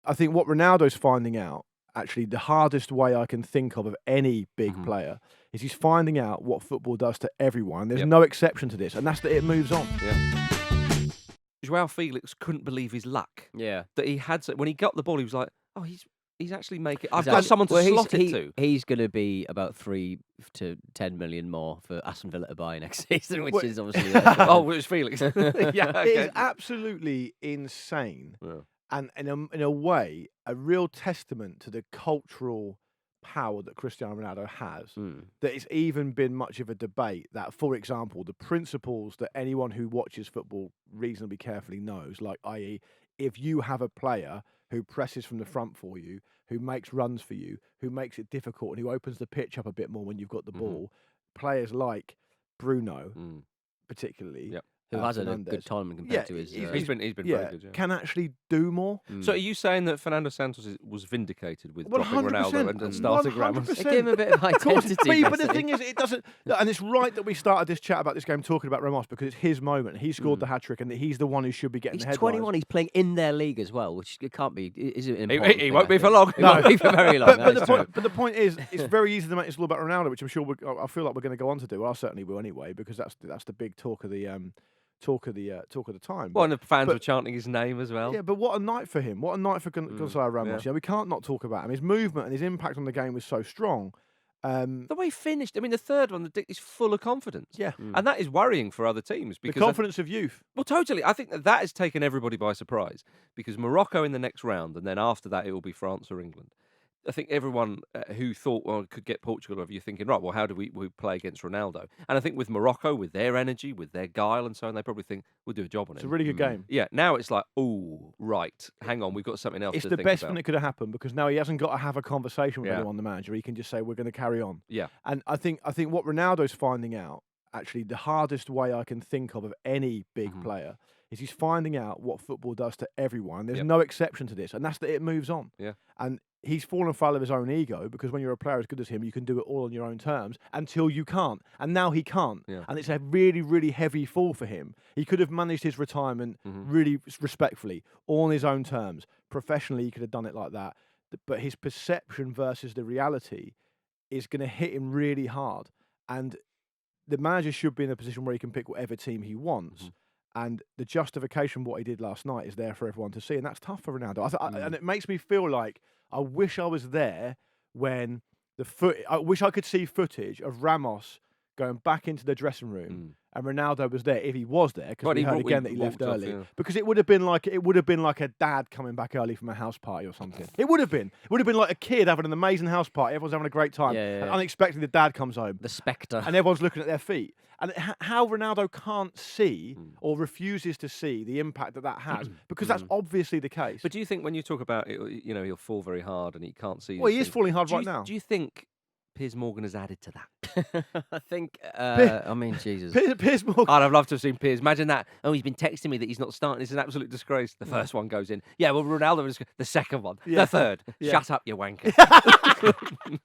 I think what Ronaldo's finding out, actually, the hardest way I can think of any big player, is he's finding out what football does to everyone. There's no exception to this, and that's that it moves on. Yeah. Joao Felix couldn't believe his luck. Yeah. That he had when he got the ball, he was like, oh, he's actually making. I've got someone to slot it to. He's going to be about 3 to 10 million more for Aston Villa to buy next season, which is obviously. Oh, it was Felix. Yeah, okay. It is absolutely insane, and in a way, a real testament to the cultural power that Cristiano Ronaldo has. That it's even been much of a debate that, for example, the principles that anyone who watches football reasonably carefully knows, like i.e., if you have a player who presses from the front for you, who makes runs for you, who makes it difficult, and who opens the pitch up a bit more when you've got the ball. Players like Bruno, particularly, who has had a good tournament compared to his. He's been very good. Can actually do more. So are you saying that Fernando Santos was vindicated with dropping Ronaldo and starting Ramos? It gave him a bit of identity. But the thing is, it doesn't. And it's right that we started this chat about this game talking about Ramos because it's his moment. He scored the hat trick, and he's the one who should be getting the headlines. He's 21. He's playing in their league as well, which it can't be. Is it important? He won't be for long. He won't be for very long. But the point is, it's very easy to make this all about Ronaldo, which I'm sure I feel like we're going to go on to do. I certainly will anyway, because that's the big talk of the. Talk of the time. Well, and the fans were chanting his name as well. Yeah, but what a night for him! What a night for Gonzalo Ramos! Yeah, we can't not talk about him. His movement and his impact on the game was so strong. The way he finished, I mean, the third one, is full of confidence. Yeah, and that is worrying for other teams because the confidence of youth. Well, totally. I think that has taken everybody by surprise because Morocco in the next round, and then after that it will be France or England. I think everyone who thought could get Portugal over, you're thinking, right, well, how do we play against Ronaldo? And I think with Morocco, with their energy, with their guile and so on, they probably think, we'll do a job on it. It's a really good game. Yeah, now it's like, oh, right, hang on, we've got something else to think about. It's the best thing that could have happened because now he hasn't got to have a conversation with anyone, the manager. He can just say, we're going to carry on. Yeah. And I think what Ronaldo's finding out, actually, the hardest way I can think of any big player, is he's finding out what football does to everyone. There's no exception to this, and that's that it moves on. Yeah. And he's fallen foul of his own ego because when you're a player as good as him, you can do it all on your own terms until you can't. And now he can't. Yeah. And it's a really, really heavy fall for him. He could have managed his retirement really respectfully, all on his own terms. Professionally, he could have done it like that. But his perception versus the reality is going to hit him really hard. And the manager should be in a position where he can pick whatever team he wants. And the justification of what he did last night is there for everyone to see. And that's tough for Ronaldo. And it makes me feel like I wish I was there when I wish I could see footage of Ramos going back into the dressing room and Ronaldo was there if he was there, because we heard again that he left early. Because it would have been like a dad coming back early from a house party or something. It would have been like a kid having an amazing house party. Everyone's having a great time. And unexpectedly, the dad comes home. The spectre. And everyone's looking at their feet. And how Ronaldo can't see or refuses to see the impact that has, because that's obviously the case. But do you think when you talk about it, he'll fall very hard and he can't see? Well, he is falling hard right now. Do you think Piers Morgan has added to that? I think, I mean, Jesus. Piers Morgan. I'd have loved to have seen Piers. Imagine that. Oh, he's been texting me that he's not starting. It's an absolute disgrace. The first one goes in. Yeah, well, Ronaldo was the second one. The third. Shut up, you wanker.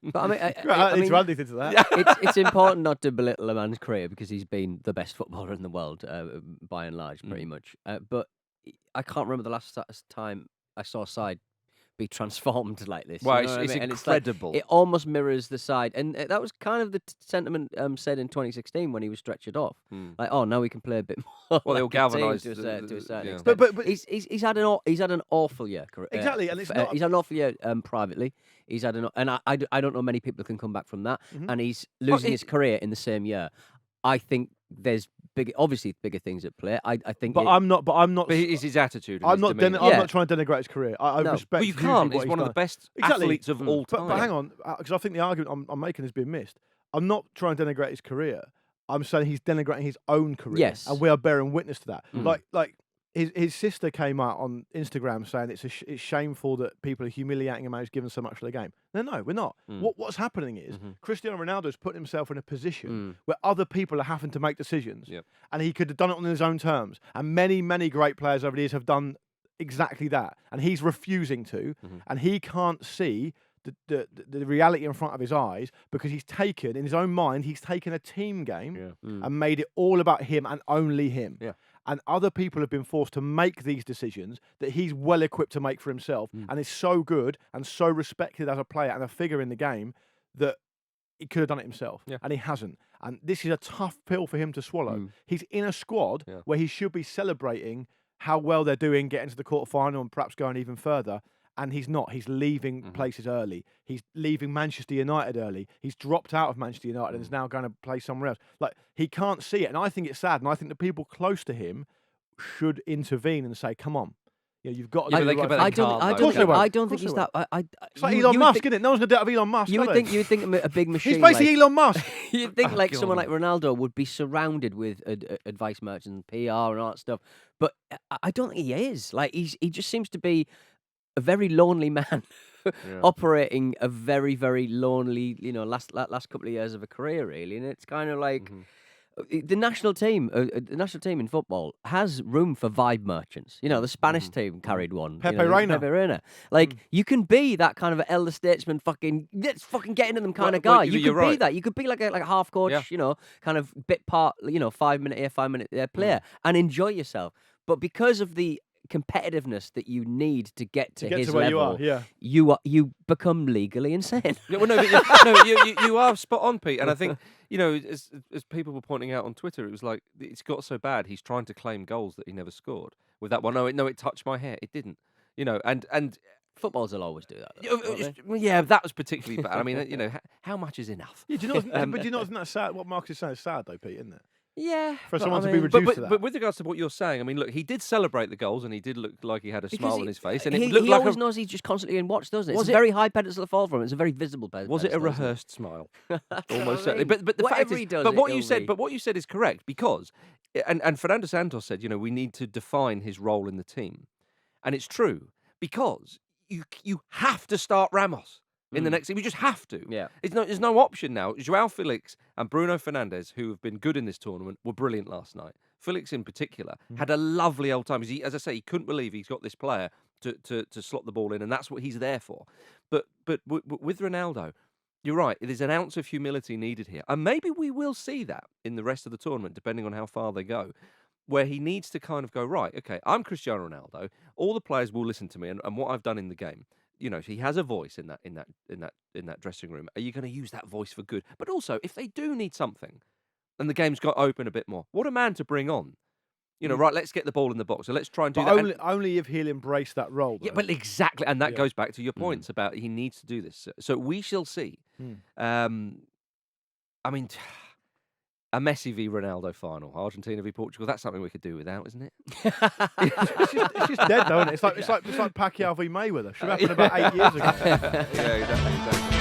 But I mean, to that. It's important not to belittle a man's career because he's been the best footballer in the world, by and large, pretty much. But I can't remember the last time I saw a side be transformed like this. Well, you know it's I mean? incredible. It almost mirrors the side, and that was kind of the sentiment said in 2016 when he was stretchered off. Like, oh, now we can play a bit more. Well, they'll galvanise to a certain extent. But he's had an awful year. Exactly, and it's not. He's had an awful year privately. He's had and I don't know many people who can come back from that. And he's losing his career in the same year. I think there's obviously bigger things at play. I think, but I'm not. But it's his attitude. I'm not trying to denigrate his career. I respect. Well, you can't. He's one of the best athletes of all time. But hang on, because I think the argument I'm making has been missed. I'm not trying to denigrate his career. I'm saying he's denigrating his own career. Yes, and we are bearing witness to that. Like his sister came out on Instagram saying it's shameful that people are humiliating him and he's given so much for the game. No, we're not. What's happening is Cristiano Ronaldo's put himself in a position where other people are having to make decisions, and he could have done it on his own terms. And many, many great players over the years have done exactly that, and he's refusing to, and he can't see the reality in front of his eyes because he's taken, in his own mind, a team game and made it all about him and only him. Yeah. and other people have been forced to make these decisions that he's well equipped to make for himself, and is so good and so respected as a player and a figure in the game that he could have done it himself, and he hasn't. And this is a tough pill for him to swallow. He's in a squad where he should be celebrating how well they're doing, getting to the quarterfinal and perhaps going even further. And he's not. He's leaving places early. He's leaving Manchester United early. He's dropped out of Manchester United and is now going to play somewhere else. Like, he can't see it. And I think it's sad. And I think the people close to him should intervene and say, come on. You know, you've got to do the right thing. I don't think he's that. It's like Elon Musk, isn't it? No one's going to do it with Elon Musk. You would think a big machine. He's basically Elon Musk. You'd think someone like Ronaldo would be surrounded with advice merchants, PR, and all that stuff. But I don't think he is. Like, he just seems to be a very lonely man operating a very, very lonely, last couple of years of a career, really. And it's kind of like the national team in football has room for vibe merchants. You know, the Spanish team carried one. Pepe Reina. Like, you can be that kind of an elder statesman, let's fucking get into them kind of guy. You could be that. You could be like a half coach, kind of bit part, 5 minute here, 5 minute there player and enjoy yourself. But because of the competitiveness that you need to get to his where level, you become legally insane. You are spot on, Pete. And I think, as people were pointing out on Twitter, it was like, it's got so bad, he's trying to claim goals that he never scored. With that one, no, it touched my hair. It didn't. And footballers will always do that. Yeah, that was particularly bad. I mean, how much is enough? Yeah, do you know? But do you know what's sad? What Marcus is saying is sad, though, Pete, isn't it? Yeah, for someone to be reduced to that. But with regards to what you're saying, I mean, look, he did celebrate the goals, and he did look like he had a smile on his face, and he always knows he's just constantly in watch, doesn't it? It's a very high pedestal to fall from. It's a very visible pedestal. Was it a rehearsed smile? Almost certainly. But the fact is, what you said is correct, because, and Fernando Santos said, we need to define his role in the team, and it's true, because you have to start Ramos in the next. We just have to. Yeah. There's no option now. Joao Felix and Bruno Fernandes, who have been good in this tournament, were brilliant last night. Felix in particular had a lovely old time. As I say, he couldn't believe he's got this player to slot the ball in, and that's what he's there for. But with Ronaldo, you're right. There's an ounce of humility needed here, and maybe we will see that in the rest of the tournament, depending on how far they go, where he needs to kind of go, right, okay, I'm Cristiano Ronaldo. All the players will listen to me and what I've done in the game. He has a voice in that dressing room. Are you going to use that voice for good? But also, if they do need something, and the game's got open a bit more, what a man to bring on. Right, let's get the ball in the box. So let's try and do that. Only if he'll embrace that role. Though. Yeah, but exactly. And that goes back to your points about he needs to do this. So we shall see. I mean, a Messi v Ronaldo final, Argentina v Portugal. That's something we could do without, isn't it? it's just dead, though, isn't it? It's like Pacquiao v Mayweather. Should have happened about 8 years ago. Yeah, exactly.